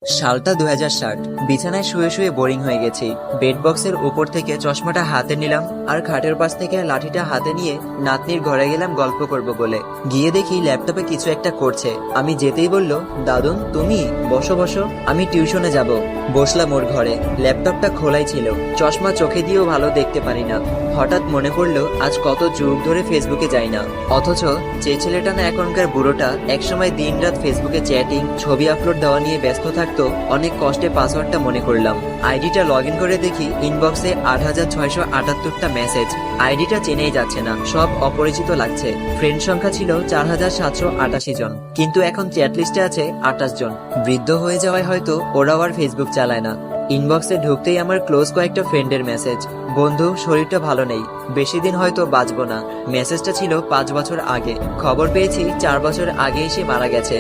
সালটা 2060। বিছানায় শুয়ে শুয়ে বোরিং হয়ে গেছি। বেড বক্সের উপর থেকে চশমাটা হাতে নিলাম আর খাটের পাশ থেকে লাঠিটা হাতে নিয়ে নাতনির ঘরে গেলাম গল্প করব বলে। গিয়ে দেখি ল্যাপটপে কিছু একটা করছে। আমি যেতেই বলল, দাদুন তুমি বসো বসো, আমি টিউশনে যাব। বসলাম ওর ঘরে। ল্যাপটপটা খোলাই ছিল। চশমা চোখে দিয়েও ভালো দেখতে পারি না। হঠাৎ মনে পড়লো আজ কত যুগ ধরে ফেসবুকে যাই না, অথচ যে ছেলেটা না এখনকার বুড়োটা একসময় দিনরাত ফেসবুকে চ্যাটিং ছবি আপলোড দেওয়া নিয়ে ব্যস্ত থাকতো, অনেক কষ্টে পাসওয়ার্ডটা মনে করলাম। আইডিটা লগ ইন করে দেখি ইনবক্সে 8678টা মেসেজ। আইডিটা চেনেই যাচ্ছে না, সব অপরিচিত লাগছে। ফ্রেন্ড সংখ্যা ছিল 4788 জন, কিন্তু এখন চ্যাট লিস্টে আছে 28 জন। বৃদ্ধ হয়ে যাওয়ায় হয়তো ওরাও আর ফেসবুক চালায় না। ইনবক্সে ঢুকতেই আমার ক্লোজ কয়েকটা ফ্রেন্ডের মেসেজ, বন্ধু শরীরটা ভালো নেই, বেশি দিন হয়তো বাঁচবো না। মেসেজটা ছিল 5 বছর আগে। খবর পেয়েছি 4 বছর আগে এসে মারা গেছে।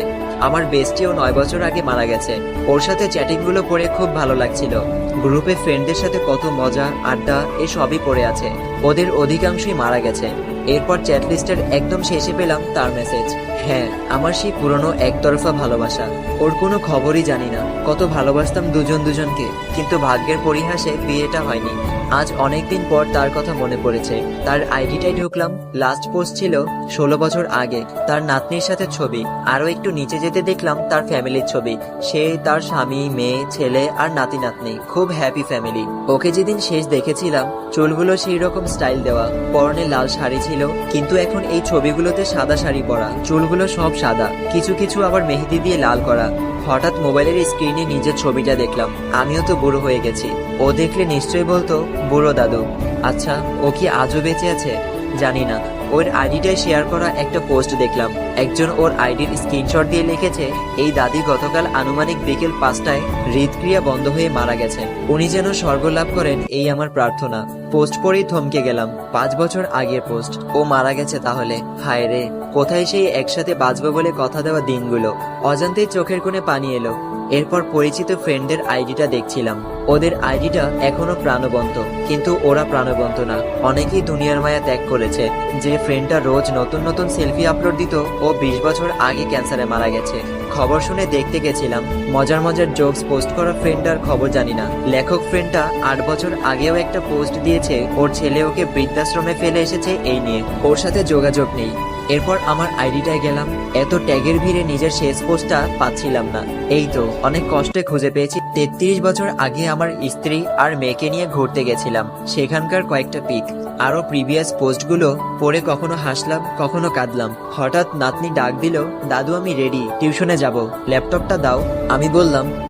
আমার বেস্টিও 9 বছর আগে মারা গেছে। ওর সাথে চ্যাটিং গুলো পড়ে খুব ভালো লাগছিল। গ্রুপে ফ্রেন্ডদের সাথে কত মজা আড্ডা এসবই পড়ে আছে। ওদের অধিকাংশই মারা গেছে। এরপর চ্যাট লিস্টের একদম শেষে পেলাম তার মেসেজ। হ্যাঁ, আমার সেই পুরনো একতরফা ভালোবাসা। ওর কোনো খবরই জানি না। কত ভালোবাসতাম দুজন দুজনকে, কিন্তু ভাগ্যের পরিহাসে বিয়েটা হয়নি। আজ অনেকদিন পর তার কথা মনে পড়েছে। তার আইডিটাই ঢুকলাম, লাস্ট পোস্ট ছিল 16 বছর আগে। তার নাতনির সাথে ছবি। আরো একটু নিচে যেতে দেখলাম তার ফ্যামিলির ছবি। সে, তার স্বামী, মেয়ে, ছেলে আর নাতি নাতনি, খুব হ্যাপি ফ্যামিলি। ওকে যেদিন শেষ দেখেছিলাম চুলগুলো সেই রকম স্টাইল দেওয়া, পরনে লাল শাড়ি ছিল, কিন্তু এখন এই ছবিগুলোতে সাদা শাড়ি পরা, চুলগুলো সব সাদা, কিছু কিছু আবার মেহেদি দিয়ে লাল করা। হঠাৎ মোবাইলের স্ক্রিনে নিজের ছবিটা দেখলাম। আমিও তো বুড়ো হয়ে গেছি। ও দেখলে নিশ্চয়ই বলতো বুড়ো দাদু। আচ্ছা, ও কি আজও বেঁচে আছে জানি না। ওর আইডিটায় শেয়ার করা একটা পোস্ট দেখলাম। একজন ওর আইডির স্ক্রিনশট দিয়ে লিখেছে, এই দাদি গতকাল আনুমানিক বিকেল 5টায় হৃদক্রিয়া বন্ধ হয়ে মারা গেছেন। উনি যেন স্বর্গ লাভ করেন এই আমার প্রার্থনা। পোস্ট পড়েই থমকে গেলাম। 5 বছর আগের পোস্ট। ও মারা গেছে তাহলে। হায় রে, কোথায় সেই একসাথে বাঁচবো বলে কথা দেওয়া দিনগুলো। অজান্তেই চোখের কোণে পানি এলো। এরপর পরিচিত ফ্রেন্ডদের আইডিটা দেখছিলাম। ওদের আইডিটা এখনো প্রাণবন্ত, কিন্তু ওরা প্রাণবন্ত না। অনেকেই দুনিয়ার মায়া ত্যাগ করেছে। যে ফ্রেন্ডটা রোজ নতুন নতুন সেলফি আপলোড দিত, ও 20 বছর আগে ক্যান্সারে মারা গেছে। খবর শুনে দেখতে গেছিলাম। মজার মজার জোকস পোস্ট করা ফ্রেন্ডটার খবর জানি না। লেখক ফ্রেন্ডটা 8 বছর আগেও একটা পোস্ট দিয়েছে, ওর ছেলে ওকে বৃদ্ধাশ্রমে ফেলে এসেছে এই নিয়ে। ওর সাথে যোগাযোগ নেই। এরপর আমার আইডিটায় গেলাম। এত ট্যাগের ভিড়ে নিজের শেষ পোস্টটা পাচ্ছিলাম না। এই তো অনেক কষ্টে খুঁজে পেয়েছি। 33 বছর আগে আমার স্ত্রী আর মেয়েকে নিয়ে ঘুরতে গেছিলাম, সেখানকার কয়েকটা পিক। আরো প্রিভিয়াস পোস্টগুলো পড়ে কখনো হাসলাম, কখনো কাঁদলাম। হঠাৎ নাতনি ডাক দিল, দাদু আমি রেডি, টিউশনে যাব, ল্যাপটপটা দাও। আমি বললাম,